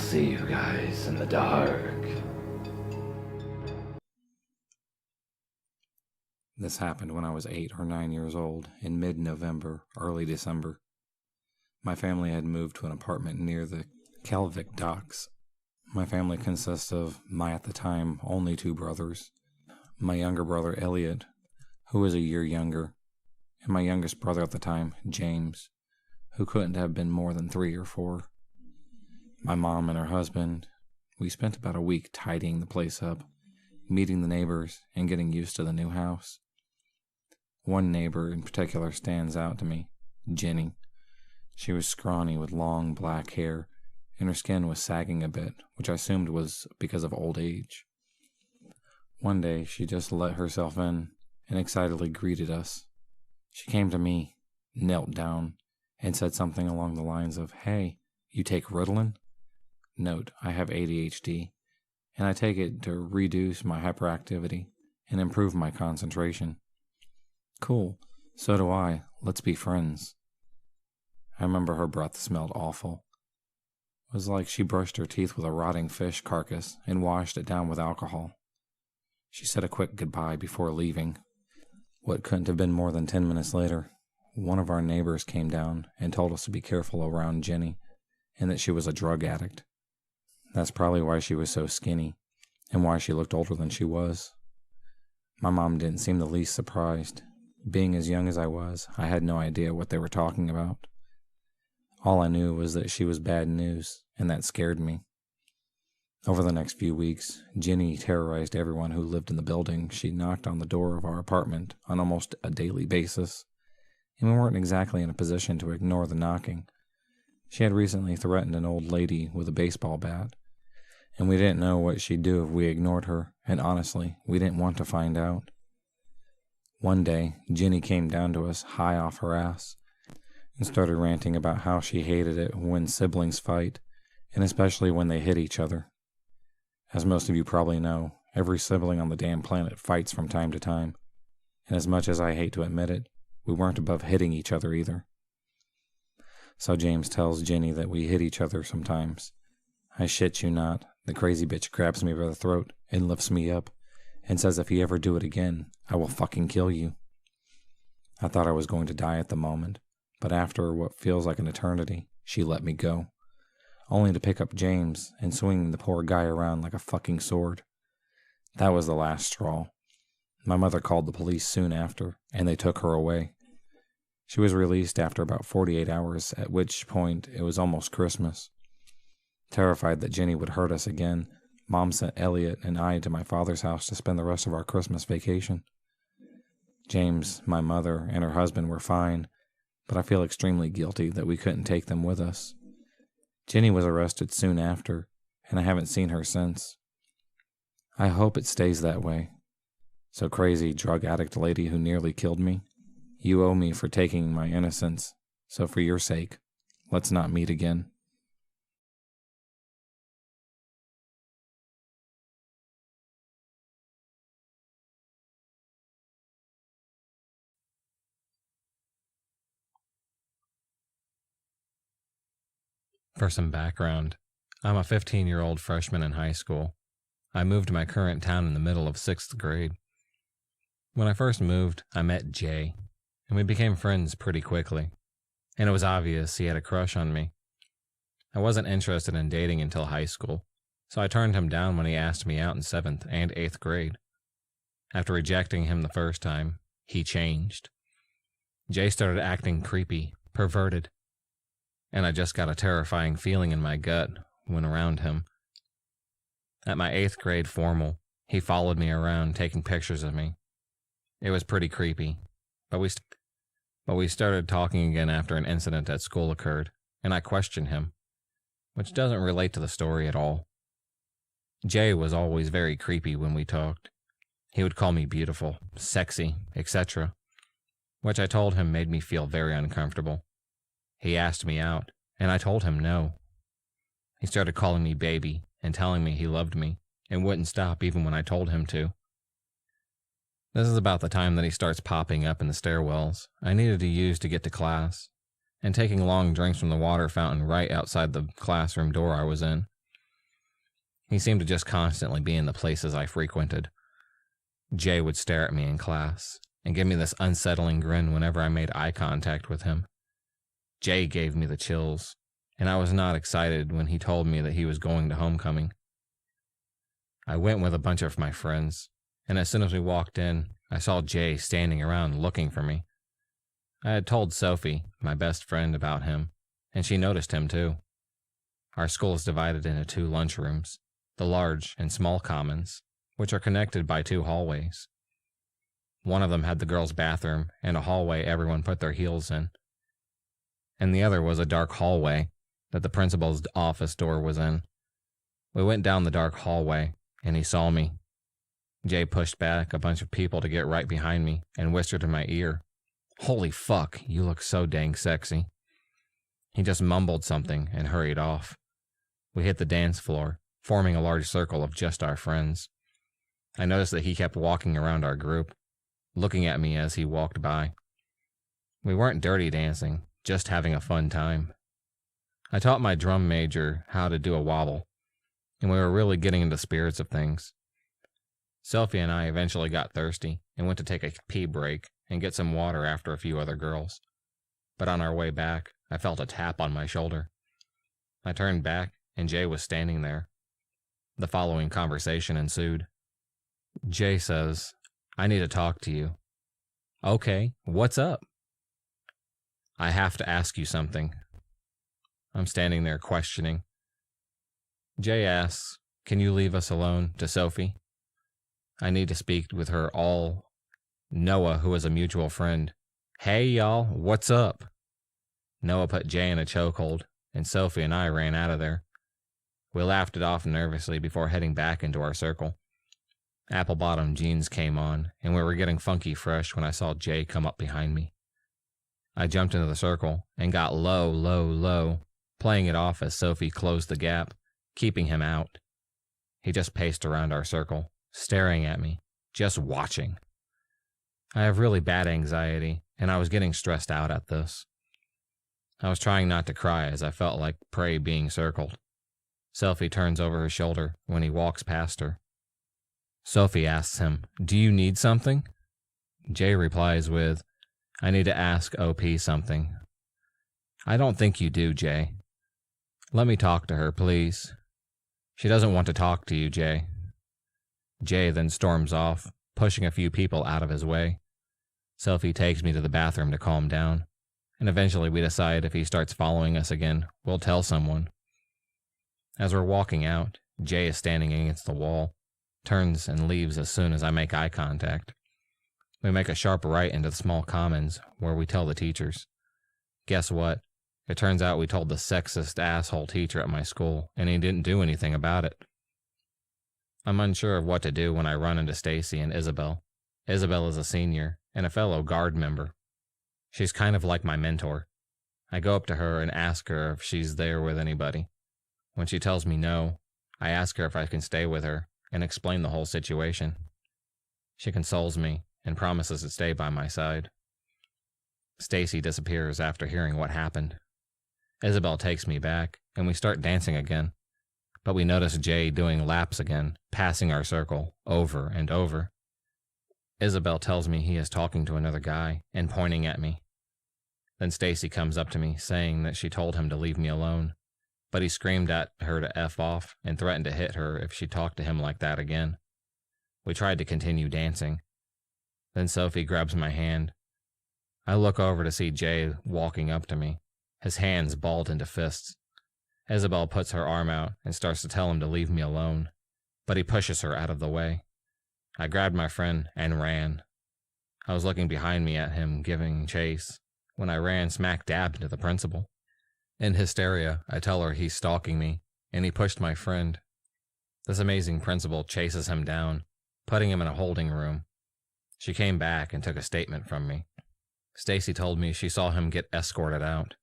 see you guys in the dark. This happened when I was 8 or 9 years old, in mid-November, early December. My family had moved to an apartment near the Kalvik docks. My family consists of my, at the time, only 2 brothers. My younger brother, Elliot, who was a year younger, and my youngest brother at the time, James, who couldn't have been more than 3 or 4. My mom and her husband, we spent about a week tidying the place up, meeting the neighbors, and getting used to the new house. One neighbor in particular stands out to me, Jenny. She was scrawny with long black hair, and her skin was sagging a bit, which I assumed was because of old age. One day, she just let herself in and excitedly greeted us. She came to me, knelt down, and said something along the lines of, "Hey, you take Ritalin?" Note, I have ADHD, and I take it to reduce my hyperactivity and improve my concentration. Cool, so do I. Let's be friends. I remember her breath smelled awful. It was like she brushed her teeth with a rotting fish carcass and washed it down with alcohol. She said a quick goodbye before leaving. What couldn't have been more than 10 minutes later, one of our neighbors came down and told us to be careful around Jenny and that she was a drug addict. That's probably why she was so skinny and why she looked older than she was. My mom didn't seem the least surprised. Being as young as I was, I had no idea what they were talking about. All I knew was that she was bad news, and that scared me. Over the next few weeks, Jenny terrorized everyone who lived in the building. She knocked on the door of our apartment on almost a daily basis, and we weren't exactly in a position to ignore the knocking. She had recently threatened an old lady with a baseball bat, and we didn't know what she'd do if we ignored her, and honestly, we didn't want to find out. One day, Jenny came down to us high off her ass and started ranting about how she hated it when siblings fight, and especially when they hit each other. As most of you probably know, every sibling on the damn planet fights from time to time, and as much as I hate to admit it, we weren't above hitting each other either. So James tells Jenny that we hit each other sometimes. I shit you not, the crazy bitch grabs me by the throat and lifts me up and says if you ever do it again, I will fucking kill you. I thought I was going to die at the moment, but after what feels like an eternity, she let me go, only to pick up James and swing the poor guy around like a fucking sword. That was the last straw. My mother called the police soon after, and they took her away. She was released after about 48 hours, at which point it was almost Christmas. Terrified that Jenny would hurt us again, Mom sent Elliot and I to my father's house to spend the rest of our Christmas vacation. James, my mother, and her husband were fine, but I feel extremely guilty that we couldn't take them with us. Jenny was arrested soon after, and I haven't seen her since. I hope it stays that way. So crazy drug addict lady who nearly killed me, you owe me for taking my innocence, so for your sake, let's not meet again. For some background, I'm a 15-year-old freshman in high school. I moved to my current town in the middle of 6th grade. When I first moved, I met Jay, and we became friends pretty quickly, and it was obvious he had a crush on me. I wasn't interested in dating until high school, so I turned him down when he asked me out in 7th and 8th grade. After rejecting him the first time, he changed. Jay started acting creepy, perverted, and I just got a terrifying feeling in my gut when around him. At my 8th grade formal, he followed me around taking pictures of me. It was pretty creepy, but we started talking again after an incident at school occurred, and I questioned him, which doesn't relate to the story at all. Jay was always very creepy when we talked. He would call me beautiful, sexy, etc., which I told him made me feel very uncomfortable. He asked me out, and I told him no. He started calling me baby and telling me he loved me and wouldn't stop even when I told him to. This is about the time that he starts popping up in the stairwells I needed to use to get to class, and taking long drinks from the water fountain right outside the classroom door I was in. He seemed to just constantly be in the places I frequented. Jay would stare at me in class and give me this unsettling grin whenever I made eye contact with him. Jay gave me the chills, and I was not excited when he told me that he was going to homecoming. I went with a bunch of my friends, and as soon as we walked in, I saw Jay standing around looking for me. I had told Sophie, my best friend, about him, and she noticed him too. Our school is divided into 2 lunchrooms, the large and small commons, which are connected by 2 hallways. One of them had the girls' bathroom and a hallway everyone put their heels in, and the other was a dark hallway that the principal's office door was in. We went down the dark hallway, and he saw me. Jay pushed back a bunch of people to get right behind me and whispered in my ear, "Holy fuck, you look so dang sexy." He just mumbled something and hurried off. We hit the dance floor, forming a large circle of just our friends. I noticed that he kept walking around our group, looking at me as he walked by. We weren't dirty dancing, just having a fun time. I taught my drum major how to do a wobble, and we were really getting into spirits of things. Sophie and I eventually got thirsty and went to take a pee break and get some water after a few other girls. But on our way back, I felt a tap on my shoulder. I turned back, and Jay was standing there. The following conversation ensued. Jay says, "I need to talk to you." "Okay, what's up?" "I have to ask you something." I'm standing there questioning. Jay asks, "Can you leave us alone?" to Sophie. I need to speak with her all. Noah, who is a mutual friend. "Hey, y'all, what's up?" Noah put Jay in a chokehold, and Sophie and I ran out of there. We laughed it off nervously before heading back into our circle. Apple-bottom jeans came on, and we were getting funky fresh when I saw Jay come up behind me. I jumped into the circle and got low, low, low, playing it off as Sophie closed the gap, keeping him out. He just paced around our circle, staring at me, just watching. I have really bad anxiety, and I was getting stressed out at this. I was trying not to cry as I felt like prey being circled. Sophie turns over her shoulder when he walks past her. Sophie asks him, "Do you need something?" Jay replies with, "I need to ask OP something." "I don't think you do, Jay. Let me talk to her, please." "She doesn't want to talk to you, Jay." Jay then storms off, pushing a few people out of his way. Sophie takes me to the bathroom to calm down, and eventually we decide if he starts following us again, we'll tell someone. As we're walking out, Jay is standing against the wall, turns and leaves as soon as I make eye contact. We make a sharp right into the small commons where we tell the teachers. Guess what? It turns out we told the sexist asshole teacher at my school, and he didn't do anything about it. I'm unsure of what to do when I run into Stacy and Isabel. Isabel is a senior and a fellow guard member. She's kind of like my mentor. I go up to her and ask her if she's there with anybody. When she tells me no, I ask her if I can stay with her and explain the whole situation. She consoles me and promises to stay by my side. Stacy disappears after hearing what happened. Isabel takes me back, and we start dancing again. But we notice Jay doing laps again, passing our circle over and over. Isabel tells me he is talking to another guy and pointing at me. Then Stacy comes up to me, saying that she told him to leave me alone, but he screamed at her to F off and threatened to hit her if she talked to him like that again. We tried to continue dancing. Then Sophie grabs my hand. I look over to see Jay walking up to me, his hands balled into fists. Isabel puts her arm out and starts to tell him to leave me alone, but he pushes her out of the way. I grabbed my friend and ran. I was looking behind me at him giving chase when I ran smack dab into the principal. In hysteria, I tell her he's stalking me, and he pushed my friend. This amazing principal chases him down, putting him in a holding room. She came back and took a statement from me. Stacy told me she saw him get escorted out.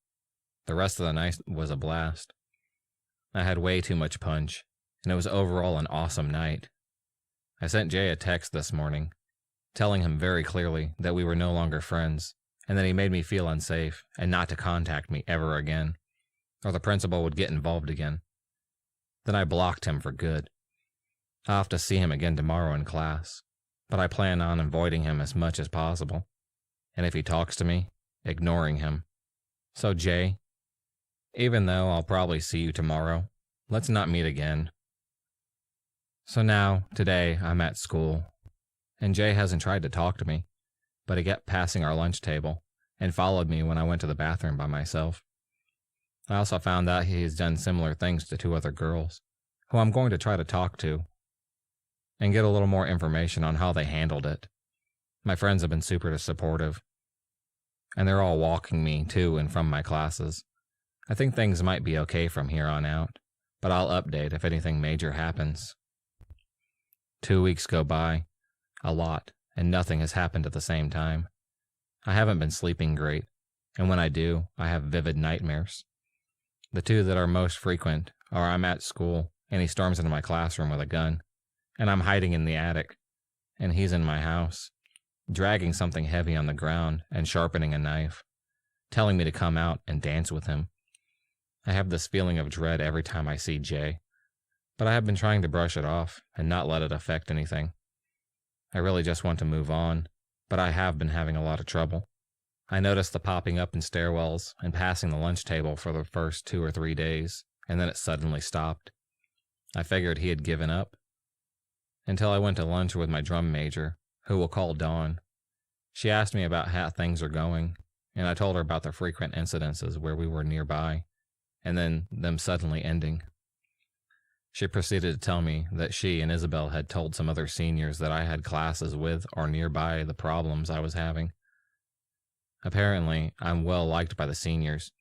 The rest of the night was a blast. I had way too much punch, and it was overall an awesome night. I sent Jay a text this morning, telling him very clearly that we were no longer friends, and that he made me feel unsafe and not to contact me ever again, or the principal would get involved again. Then I blocked him for good I'll have to see him again tomorrow in class, but I plan on avoiding him as much as possible. And if he talks to me, ignoring him. So Jay, even though I'll probably see you tomorrow, let's not meet again. So now, today, I'm at school, and Jay hasn't tried to talk to me, but he kept passing our lunch table and followed me when I went to the bathroom by myself. I also found out he has done similar things to 2 other girls, who I'm going to try to talk to and get a little more information on how they handled it. My friends have been super supportive, and they're all walking me to and from my classes. I think things might be okay from here on out, but I'll update if anything major happens. 2 weeks go by, a lot, and nothing has happened at the same time. I haven't been sleeping great, and when I do, I have vivid nightmares. The 2 that are most frequent are I'm at school, and he storms into my classroom with a gun, and I'm hiding in the attic, and he's in my house, dragging something heavy on the ground and sharpening a knife, telling me to come out and dance with him. I have this feeling of dread every time I see Jay, but I have been trying to brush it off and not let it affect anything. I really just want to move on, but I have been having a lot of trouble. I noticed the popping up in stairwells and passing the lunch table for the first 2 or 3 days, and then it suddenly stopped. I figured he had given up, until I went to lunch with my drum major, who we'll call Dawn. She asked me about how things are going, and I told her about the frequent incidences where we were nearby, and then them suddenly ending. She proceeded to tell me that she and Isabel had told some other seniors that I had classes with or nearby the problems I was having. Apparently, I'm well liked by the seniors,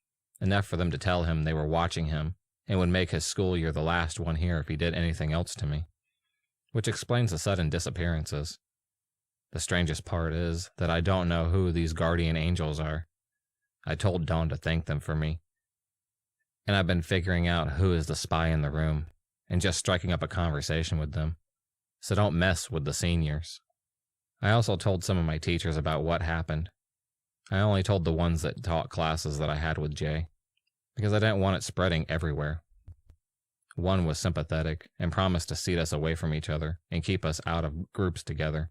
enough for them to tell him they were watching him and would make his school year the last one here if he did anything else to me, which explains the sudden disappearances. The strangest part is that I don't know who these guardian angels are. I told Dawn to thank them for me, and I've been figuring out who is the spy in the room and just striking up a conversation with them. So don't mess with the seniors. I also told some of my teachers about what happened. I only told the ones that taught classes that I had with Jay, because I didn't want it spreading everywhere. One was sympathetic and promised to seat us away from each other and keep us out of groups together.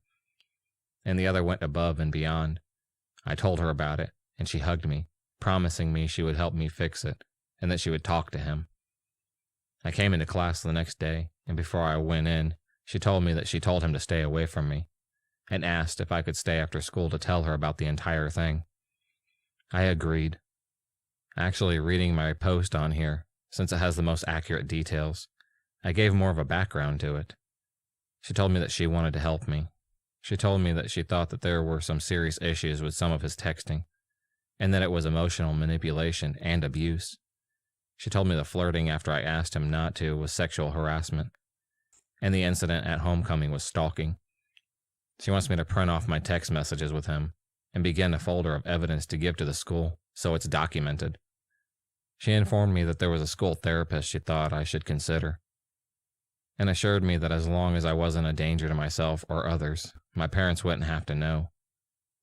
And the other went above and beyond. I told her about it, and she hugged me, promising me she would help me fix it, and that she would talk to him. I came into class the next day, and before I went in, she told me that she told him to stay away from me, and asked if I could stay after school to tell her about the entire thing. I agreed. Actually, reading my post on here, since it has the most accurate details, I gave more of a background to it. She told me that she wanted to help me. She told me that she thought that there were some serious issues with some of his texting, and that it was emotional manipulation and abuse. She told me the flirting after I asked him not to was sexual harassment, and the incident at homecoming was stalking. She wants me to print off my text messages with him and begin a folder of evidence to give to the school so it's documented. She informed me that there was a school therapist she thought I should consider, and assured me that as long as I wasn't a danger to myself or others, my parents wouldn't have to know,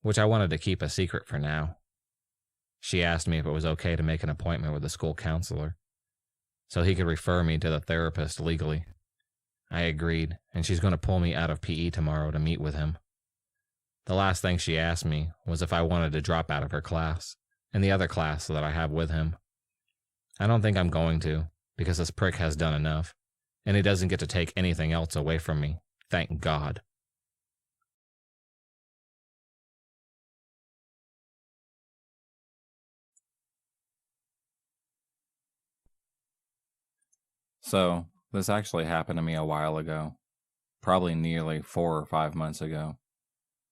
which I wanted to keep a secret for now. She asked me if it was okay to make an appointment with the school counselor, so he could refer me to the therapist legally. I agreed, and she's going to pull me out of PE tomorrow to meet with him. The last thing she asked me was if I wanted to drop out of her class, and the other class that I have with him. I don't think I'm going to, because this prick has done enough, and he doesn't get to take anything else away from me, thank God. So, this actually happened to me a while ago, probably nearly 4 or 5 months ago,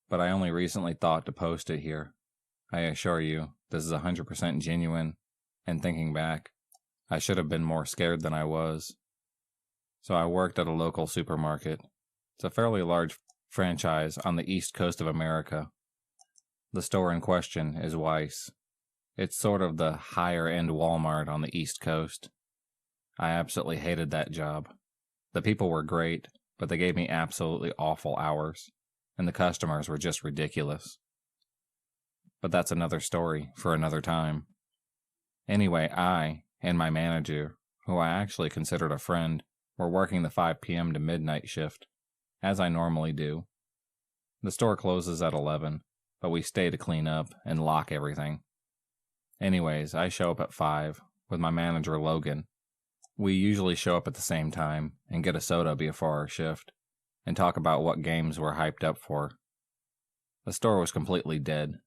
but I only recently thought to post it here. I assure you, this is 100% genuine, and thinking back, I should have been more scared than I was. So I worked at a local supermarket. It's a fairly large franchise on the east coast of America. The store in question is Weiss. It's sort of the higher-end Walmart on the east coast. I absolutely hated that job. The people were great, but they gave me absolutely awful hours, and the customers were just ridiculous. But that's another story for another time. Anyway, I and my manager, who I actually considered a friend, were working the 5 p.m. to midnight shift, as I normally do. The store closes at 11, but we stay to clean up and lock everything. Anyways, I show up at 5 with my manager Logan. We usually show up at the same time and get a soda before our shift and talk about what games we're hyped up for. The store was completely dead.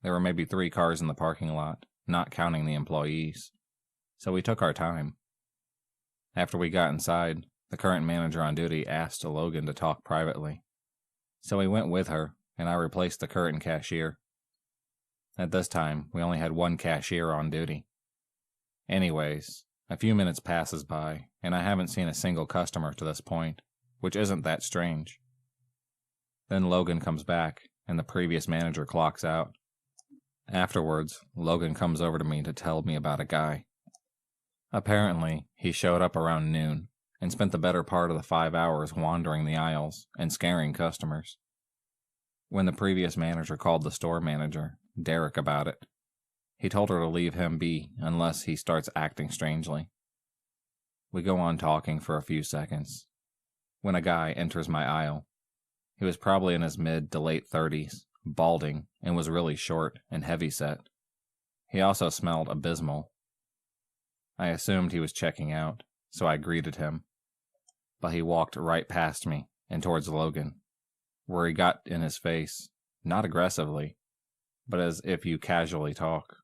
There were maybe 3 cars in the parking lot, not counting the employees. So we took our time. After we got inside, the current manager on duty asked Logan to talk privately. So we went with her, and I replaced the current cashier. At this time, we only had 1 cashier on duty. Anyways, a few minutes passes by, and I haven't seen a single customer to this point, which isn't that strange. Then Logan comes back, and the previous manager clocks out. Afterwards, Logan comes over to me to tell me about a guy. Apparently, he showed up around noon and spent the better part of the 5 hours wandering the aisles and scaring customers. When the previous manager called the store manager, Derek, about it, he told her to leave him be unless he starts acting strangely. We go on talking for a few seconds, when a guy enters my aisle. He was probably in his mid to late 30s, balding, and was really short and heavy-set. He also smelled abysmal. I assumed he was checking out, so I greeted him, but he walked right past me and towards Logan, where he got in his face, not aggressively, but as if you casually talk.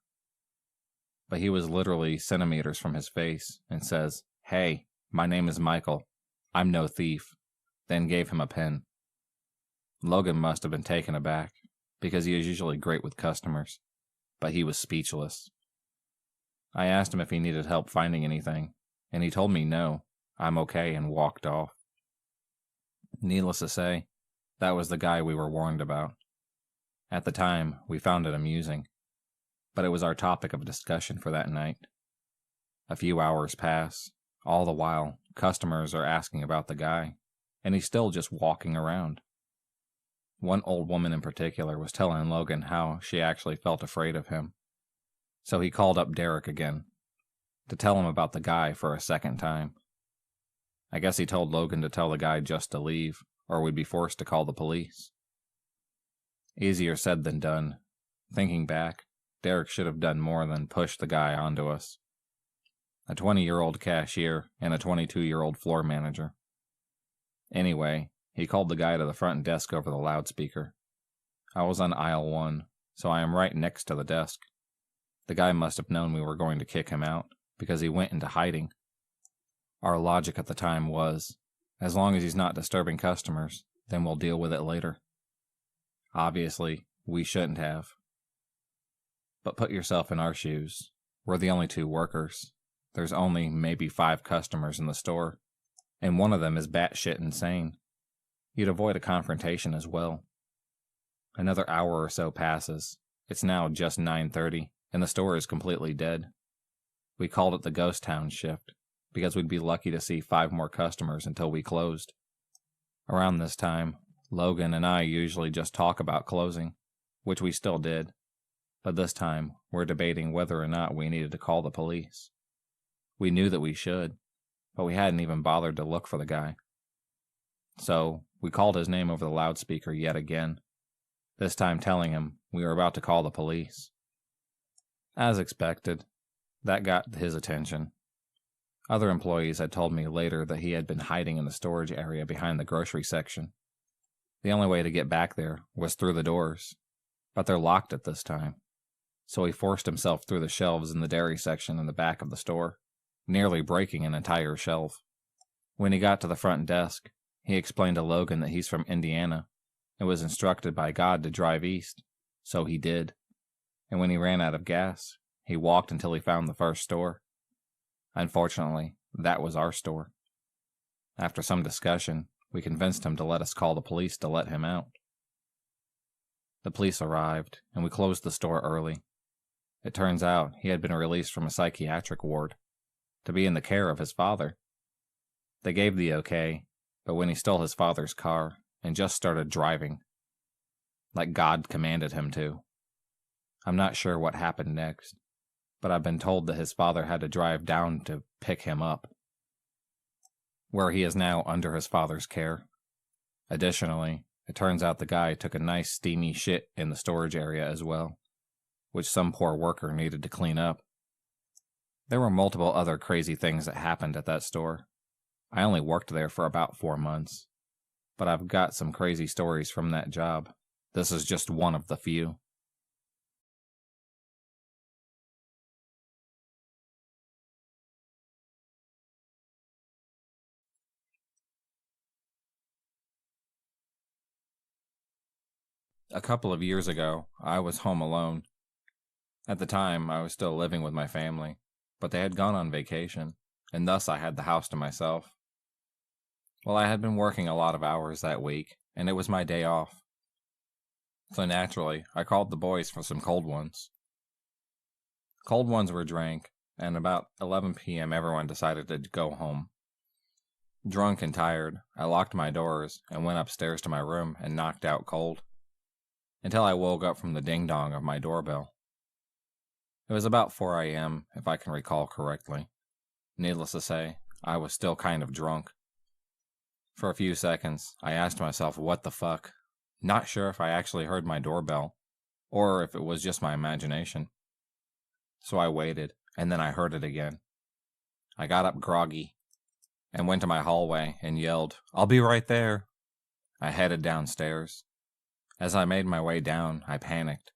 But he was literally centimeters from his face and says, "Hey, my name is Michael. I'm no thief," then gave him a pen. Logan must have been taken aback, because he is usually great with customers, but he was speechless. I asked him if he needed help finding anything, and he told me no, I'm okay, and walked off. Needless to say, that was the guy we were warned about. At the time, we found it amusing, but it was our topic of discussion for that night. A few hours pass. All the while, customers are asking about the guy, and he's still just walking around. One old woman in particular was telling Logan how she actually felt afraid of him. So he called up Derek again, to tell him about the guy for a second time. I guess he told Logan to tell the guy just to leave, or we'd be forced to call the police. Easier said than done. Thinking back, Derek should have done more than push the guy onto us. A 20-year-old cashier and a 22-year-old floor manager. Anyway, he called the guy to the front desk over the loudspeaker. I was on aisle 1, so I am right next to the desk. The guy must have known we were going to kick him out, because he went into hiding. Our logic at the time was, as long as he's not disturbing customers, then we'll deal with it later. Obviously, we shouldn't have. But put yourself in our shoes. We're the only 2 workers. There's only maybe 5 customers in the store, and one of them is batshit insane. You'd avoid a confrontation as well. Another hour or so passes. It's now just 9:30, and the store is completely dead. We called it the ghost town shift, because we'd be lucky to see 5 more customers until we closed. Around this time, Logan and I usually just talk about closing, which we still did, but this time we're debating whether or not we needed to call the police. We knew that we should, but we hadn't even bothered to look for the guy. So, we called his name over the loudspeaker yet again, this time telling him we were about to call the police. As expected, that got his attention. Other employees had told me later that he had been hiding in the storage area behind the grocery section. The only way to get back there was through the doors, but they're locked at this time. So he forced himself through the shelves in the dairy section in the back of the store, nearly breaking an entire shelf. When he got to the front desk, he explained to Logan that he's from Indiana and was instructed by God to drive east, so he did. And when he ran out of gas, he walked until he found the first store. Unfortunately, that was our store. After some discussion, we convinced him to let us call the police to let him out. The police arrived, and we closed the store early. It turns out he had been released from a psychiatric ward to be in the care of his father. They gave the okay, but when he stole his father's car and just started driving, like God commanded him to. I'm not sure what happened next, but I've been told that his father had to drive down to pick him up. where he is now under his father's care. Additionally, it turns out the guy took a nice steamy shit in the storage area as well, which some poor worker needed to clean up. There were multiple other crazy things that happened at that store. I only worked there for about 4 months, but I've got some crazy stories from that job. This is just one of the few. A couple of years ago, I was home alone. At the time, I was still living with my family, but they had gone on vacation, and thus I had the house to myself. Well, I had been working a lot of hours that week, and it was my day off. So naturally, I called the boys for some cold ones. Cold ones were drank, and about 11 p.m. everyone decided to go home. Drunk and tired, I locked my doors and went upstairs to my room and knocked out cold, until I woke up from the ding-dong of my doorbell. It was about 4 a.m., if I can recall correctly. Needless to say, I was still kind of drunk. For a few seconds, I asked myself what the fuck, not sure if I actually heard my doorbell, or if it was just my imagination. So I waited, and then I heard it again. I got up groggy, and went to my hallway and yelled, "I'll be right there." I headed downstairs. As I made my way down, I panicked.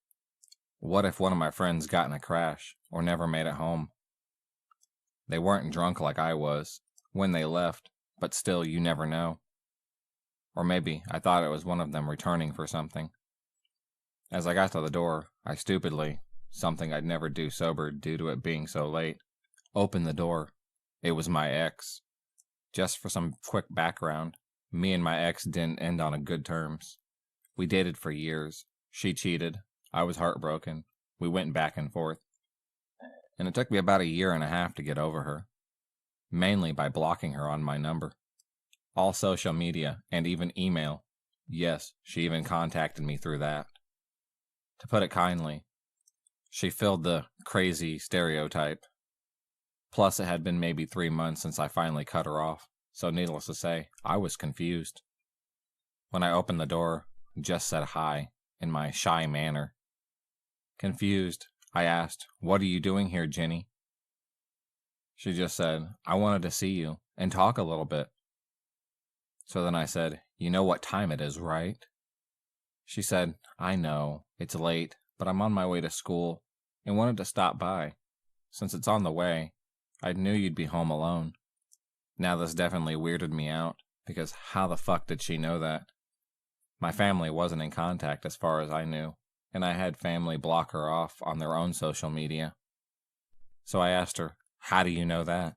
What if one of my friends got in a crash, or never made it home? They weren't drunk like I was when they left, but still, you never know. Or maybe I thought it was one of them returning for something. As I got to the door, I stupidly, something I'd never do sober due to it being so late, opened the door. It was my ex. Just for some quick background, me and my ex didn't end on good terms. We dated for years. She cheated. I was heartbroken. We went back and forth. And it took me about 1.5 years to get over her. Mainly by blocking her on my number. All social media and even email. Yes, she even contacted me through that. To put it kindly, she filled the crazy stereotype. Plus, it had been maybe 3 months since I finally cut her off, so needless to say, I was confused. When I opened the door, just said hi, in my shy manner. Confused, I asked, "What are you doing here, Jenny?" She just said, "I wanted to see you, and talk a little bit." So then I said, "You know what time it is, right?" She said, "I know, it's late, but I'm on my way to school, and wanted to stop by. Since it's on the way, I knew you'd be home alone." Now this definitely weirded me out, because how the fuck did she know that? My family wasn't in contact as far as I knew, and I had family block her off on their own social media. So I asked her, "How do you know that?"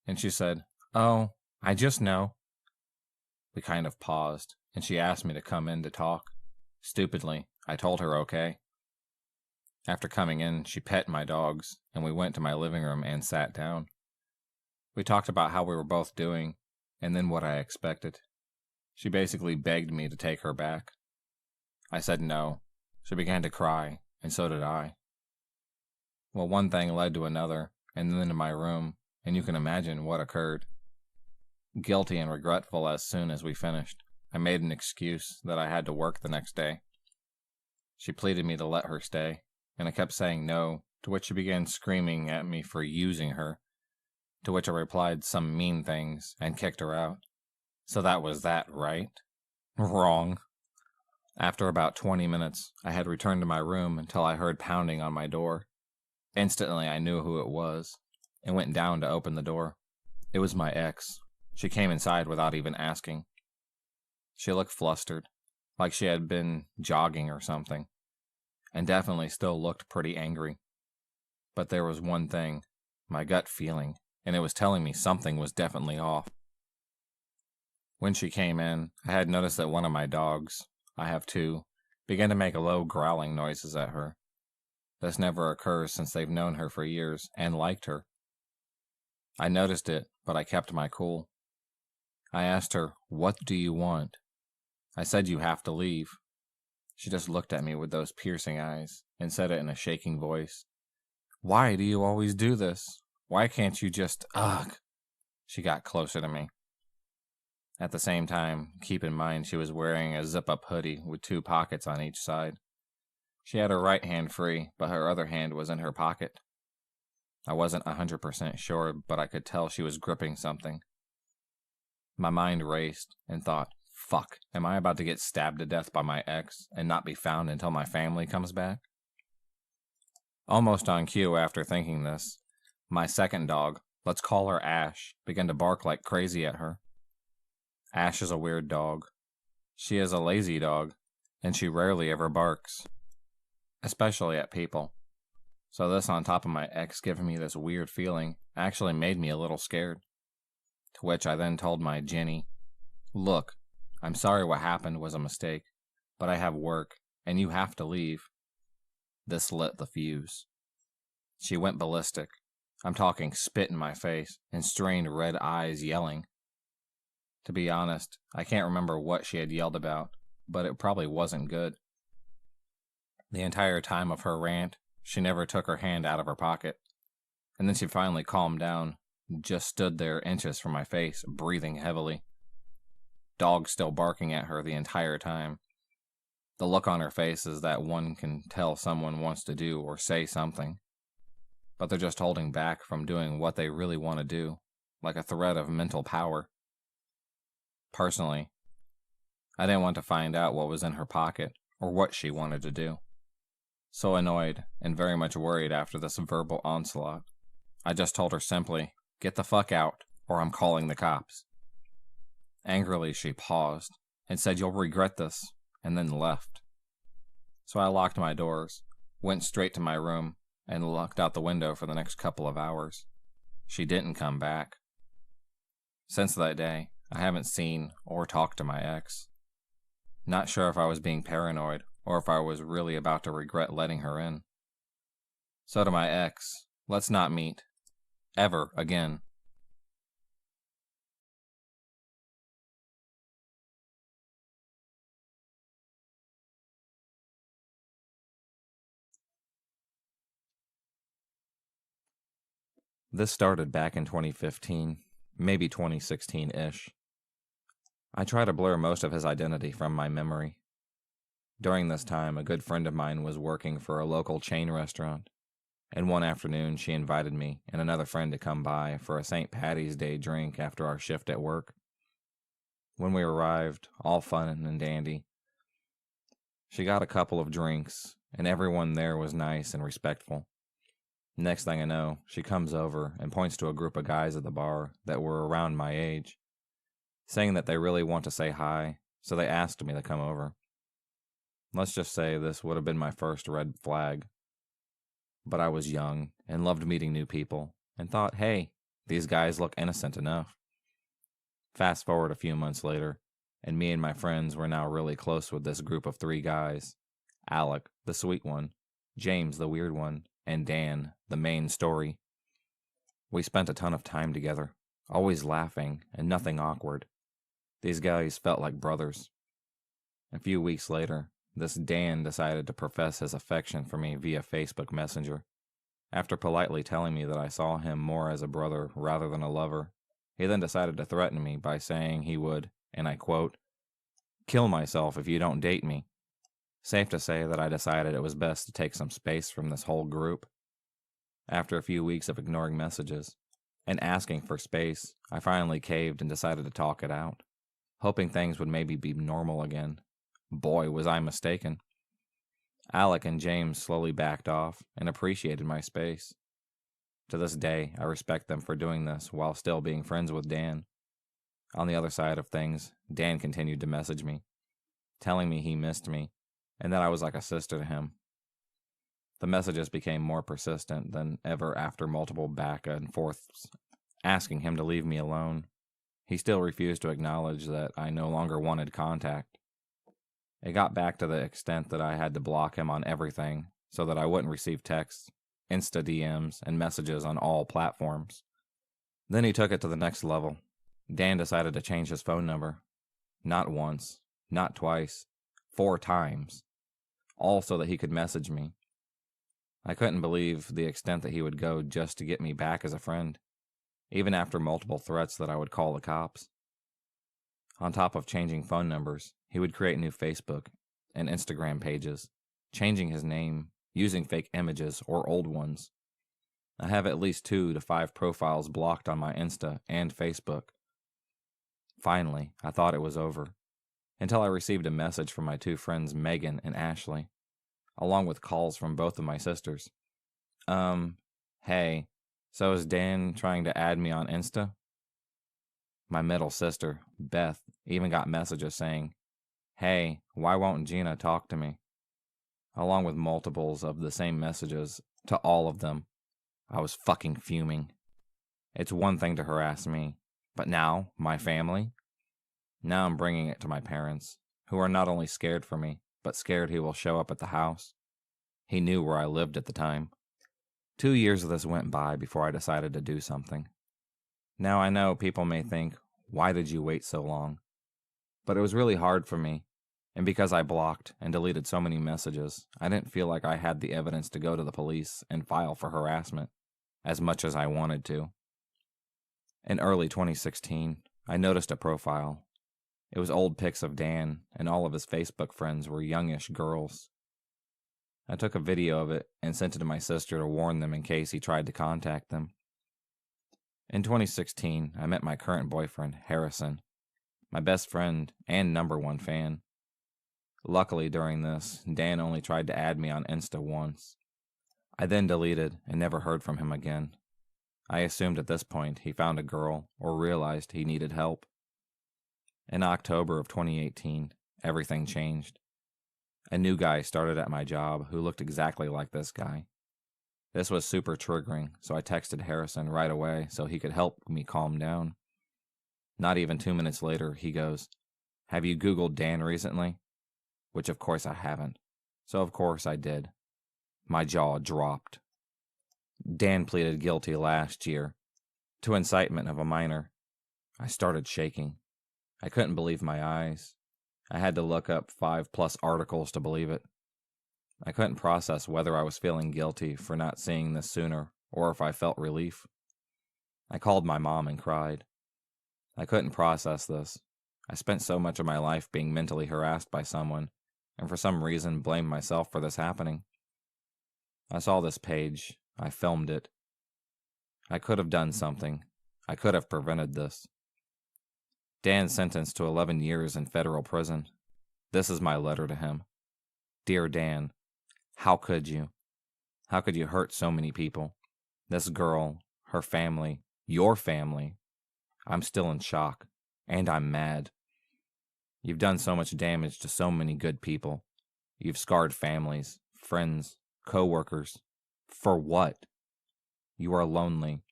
And she said, "Oh, I just know." We kind of paused, and she asked me to come in to talk. Stupidly, I told her okay. After coming in, she pet my dogs, and we went to my living room and sat down. We talked about how we were both doing, and then what I expected. She basically begged me to take her back. I said no. She began to cry, and so did I. Well, one thing led to another, and then to my room, and you can imagine what occurred. Guilty and regretful as soon as we finished, I made an excuse that I had to work the next day. She pleaded me to let her stay, and I kept saying no, to which she began screaming at me for using her, to which I replied some mean things and kicked her out. So that was that, right? Wrong. After about 20 minutes, I had returned to my room until I heard pounding on my door. Instantly, I knew who it was, and went down to open the door. It was my ex. She came inside without even asking. She looked flustered, like she had been jogging or something, and definitely still looked pretty angry. But there was one thing, my gut feeling, and it was telling me something was definitely off. When she came in, I had noticed that one of my dogs, I have 2, began to make low growling noises at her. This never occurs since they've known her for years and liked her. I noticed it, but I kept my cool. I asked her, "What do you want?" I said, "You have to leave." She just looked at me with those piercing eyes and said it in a shaking voice. "Why do you always do this? Why can't you just, ugh?" She got closer to me. At the same time, keep in mind she was wearing a zip-up hoodie with 2 pockets on each side. She had her right hand free, but her other hand was in her pocket. I wasn't 100% sure, but I could tell she was gripping something. My mind raced and thought, fuck, am I about to get stabbed to death by my ex and not be found until my family comes back? Almost on cue after thinking this, my second dog, let's call her Ash, began to bark like crazy at her. Ash is a weird dog. She is a lazy dog, and she rarely ever barks, especially at people. So this on top of my ex giving me this weird feeling actually made me a little scared. To which I then told my Jenny, look, I'm sorry what happened was a mistake, but I have work, and you have to leave. This lit the fuse. She went ballistic. I'm talking spit in my face and strained red eyes yelling. To be honest, I can't remember what she had yelled about, but it probably wasn't good. The entire time of her rant, she never took her hand out of her pocket, and then she finally calmed down, just stood there inches from my face, breathing heavily. Dog still barking at her the entire time. The look on her face is that one can tell someone wants to do or say something, but they're just holding back from doing what they really want to do, like a threat of mental power. Personally, I didn't want to find out what was in her pocket or what she wanted to do. So annoyed and very much worried after this verbal onslaught, I just told her simply, get the fuck out or I'm calling the cops. Angrily, she paused and said, you'll regret this, and then left. So I locked my doors, went straight to my room, and looked out the window for the next couple of hours. She didn't come back. Since that day, I haven't seen or talked to my ex. Not sure if I was being paranoid or if I was really about to regret letting her in. So to my ex, let's not meet. Ever again. This started back in 2015, maybe 2016-ish. I try to blur most of his identity from my memory. During this time, a good friend of mine was working for a local chain restaurant, and one afternoon she invited me and another friend to come by for a St. Patty's Day drink after our shift at work. When we arrived, all fun and dandy, she got a couple of drinks, and everyone there was nice and respectful. Next thing I know, she comes over and points to a group of guys at the bar that were around my age, saying that they really want to say hi, so they asked me to come over. Let's just say this would have been my first red flag. But I was young and loved meeting new people, and thought, hey, these guys look innocent enough. Fast forward a few months later, and me and my friends were now really close with this group of 3 guys. Alec, the sweet one, James, the weird one, and Dan, the main story. We spent a ton of time together, always laughing and nothing awkward. These guys felt like brothers. A few weeks later, this Dan decided to profess his affection for me via Facebook Messenger. After politely telling me that I saw him more as a brother rather than a lover, he then decided to threaten me by saying he would, and I quote, kill myself if you don't date me. Safe to say that I decided it was best to take some space from this whole group. After a few weeks of ignoring messages and asking for space, I finally caved and decided to talk it out, hoping things would maybe be normal again. Boy, was I mistaken. Alec and James slowly backed off and appreciated my space. To this day, I respect them for doing this while still being friends with Dan. On the other side of things, Dan continued to message me, telling me he missed me and that I was like a sister to him. The messages became more persistent than ever after multiple back and forths, asking him to leave me alone. He still refused to acknowledge that I no longer wanted contact. It got back to the extent that I had to block him on everything so that I wouldn't receive texts, Insta DMs, and messages on all platforms. Then he took it to the next level. Dan decided to change his phone number. Not once, not twice, 4 times. All so that he could message me. I couldn't believe the extent that he would go just to get me back as a friend, even after multiple threats that I would call the cops. On top of changing phone numbers, he would create new Facebook and Instagram pages, changing his name, using fake images or old ones. I have at least 2 to 5 profiles blocked on my Insta and Facebook. Finally, I thought it was over, until I received a message from my 2 friends Megan and Ashley, along with calls from both of my sisters. Hey, so is Dan trying to add me on Insta? My middle sister, Beth, even got messages saying, "Hey, why won't Gina talk to me?" Along with multiples of the same messages to all of them. I was fucking fuming. It's one thing to harass me, but now, my family? Now I'm bringing it to my parents, who are not only scared for me, but scared he will show up at the house. He knew where I lived at the time. 2 years of this went by before I decided to do something. Now I know people may think, why did you wait so long? But it was really hard for me, and because I blocked and deleted so many messages, I didn't feel like I had the evidence to go to the police and file for harassment, as much as I wanted to. In early 2016, I noticed a profile. It was old pics of Dan, and all of his Facebook friends were youngish girls. I took a video of it and sent it to my sister to warn them in case he tried to contact them. In 2016, I met my current boyfriend, Harrison, my best friend and #1 fan. Luckily, during this, Dan only tried to add me on Insta once. I then deleted and never heard from him again. I assumed at this point he found a girl or realized he needed help. In October of 2018, everything changed. A new guy started at my job who looked exactly like this guy. This was super triggering, so I texted Harrison right away so he could help me calm down. Not even 2 minutes later, he goes, "Have you Googled Dan recently?" Which of course I haven't. So of course I did. My jaw dropped. Dan pleaded guilty last year to incitement of a minor. I started shaking. I couldn't believe my eyes. I had to look up 5+ articles to believe it. I couldn't process whether I was feeling guilty for not seeing this sooner or if I felt relief. I called my mom and cried. I couldn't process this. I spent so much of my life being mentally harassed by someone, and for some reason blamed myself for this happening. I saw this page. I filmed it. I could have done something. I could have prevented this. Dan's sentenced to 11 years in federal prison. This is my letter to him. Dear Dan, how could you? How could you hurt so many people? This girl, her family, your family. I'm still in shock, and I'm mad. You've done so much damage to so many good people. You've scarred families, friends, co-workers. For what? You are lonely.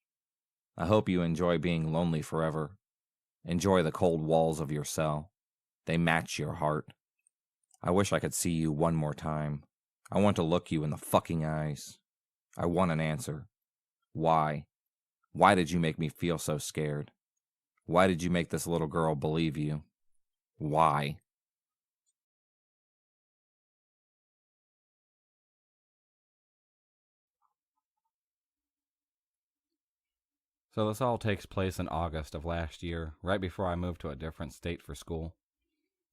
I hope you enjoy being lonely forever. Enjoy the cold walls of your cell. They match your heart. I wish I could see you one more time. I want to look you in the fucking eyes. I want an answer. Why? Why did you make me feel so scared? Why did you make this little girl believe you? Why? So this all takes place in August of last year, right before I moved to a different state for school.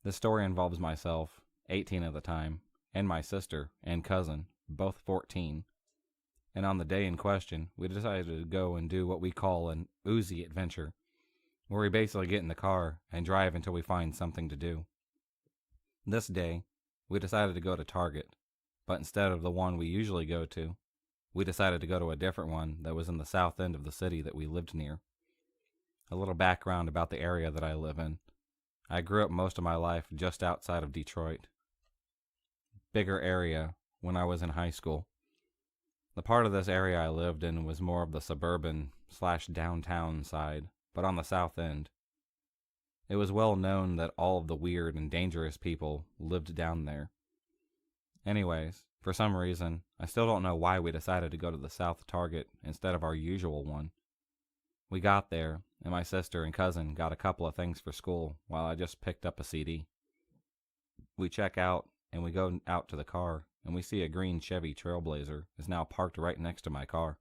This story involves myself, 18 at the time, and my sister and cousin, both 14. And on the day in question, we decided to go and do what we call an Uzi adventure, where we basically get in the car and drive until we find something to do. This day, we decided to go to Target, but instead of the one we usually go to, we decided to go to a different one that was in the south end of the city that we lived near. A little background about the area that I live in. I grew up most of my life just outside of Detroit. Bigger area when I was in high school. The part of this area I lived in was more of the suburban/downtown side, but on the south end. It was well known that all of the weird and dangerous people lived down there. Anyways, for some reason, I still don't know why we decided to go to the South Target instead of our usual one. We got there, and my sister and cousin got a couple of things for school while I just picked up a CD. We check out, and we go out to the car, and we see a green Chevy Trailblazer is now parked right next to my car.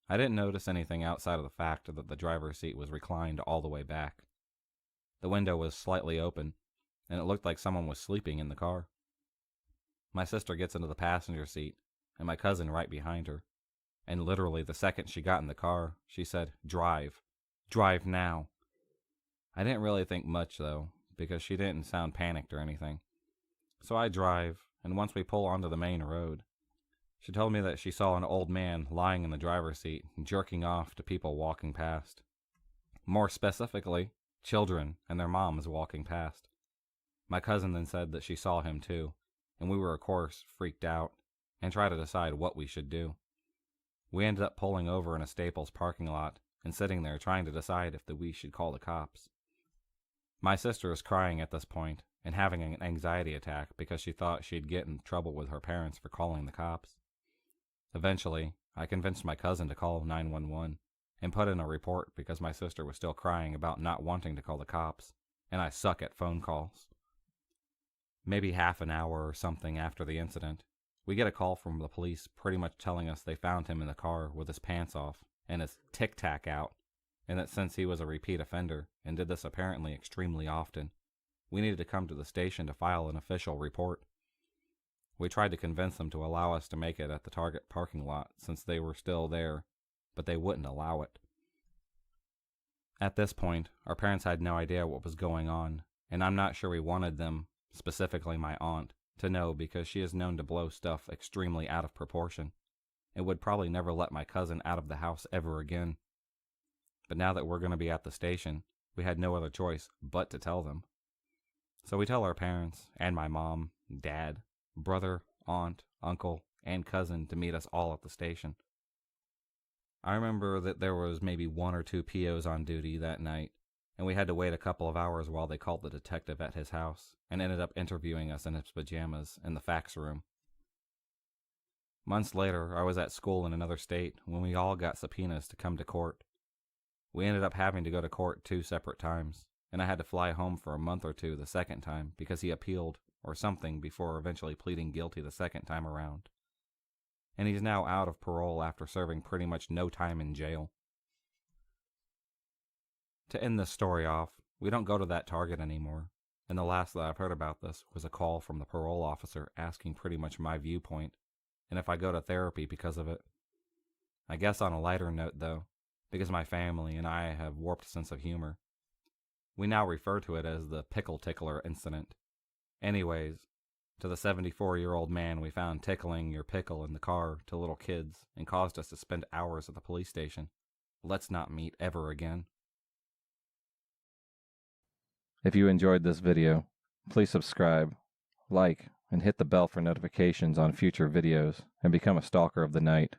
I didn't notice anything outside of the fact that the driver's seat was reclined all the way back. The window was slightly open, and it looked like someone was sleeping in the car. My sister gets into the passenger seat, and my cousin right behind her. And literally the second she got in the car, she said, "Drive. Drive now." I didn't really think much, though, because she didn't sound panicked or anything. So I drive, and once we pull onto the main road, she told me that she saw an old man lying in the driver's seat, jerking off to people walking past. More specifically, children and their moms walking past. My cousin then said that she saw him too, and we were of course freaked out and tried to decide what we should do. We ended up pulling over in a Staples parking lot and sitting there trying to decide if we should call the cops. My sister is crying at this point and having an anxiety attack because she thought she'd get in trouble with her parents for calling the cops. Eventually, I convinced my cousin to call 911 and put in a report because my sister was still crying about not wanting to call the cops, and I suck at phone calls. Maybe half an hour or something after the incident, we get a call from the police pretty much telling us they found him in the car with his pants off and his tic-tac out, and that since he was a repeat offender and did this apparently extremely often, we needed to come to the station to file an official report. We tried to convince them to allow us to make it at the Target parking lot since they were still there, but they wouldn't allow it. At this point, our parents had no idea what was going on, and I'm not sure we wanted them, specifically my aunt, to know because she is known to blow stuff extremely out of proportion and would probably never let my cousin out of the house ever again. But now that we're going to be at the station, we had no other choice but to tell them. So we tell our parents and my mom, dad, brother, aunt, uncle, and cousin to meet us all at the station. I remember that there was maybe 1 or 2 POs on duty that night, and we had to wait a couple of hours while they called the detective at his house and ended up interviewing us in his pajamas in the fax room. Months later, I was at school in another state when we all got subpoenas to come to court. We ended up having to go to court 2 separate times, and I had to fly home for a month or 2 the second time because he appealed or something before eventually pleading guilty the second time around. And he's now out of parole after serving pretty much no time in jail. To end this story off, we don't go to that Target anymore, and the last that I've heard about this was a call from the parole officer asking pretty much my viewpoint, and if I go to therapy because of it. I guess on a lighter note though, because my family and I have warped sense of humor, we now refer to it as the pickle tickler incident. Anyways, to the 74-year-old man we found tickling your pickle in the car to little kids and caused us to spend hours at the police station, let's not meet ever again. If you enjoyed this video, please subscribe, like, and hit the bell for notifications on future videos and become a stalker of the night,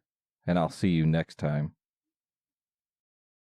and I'll see you next time.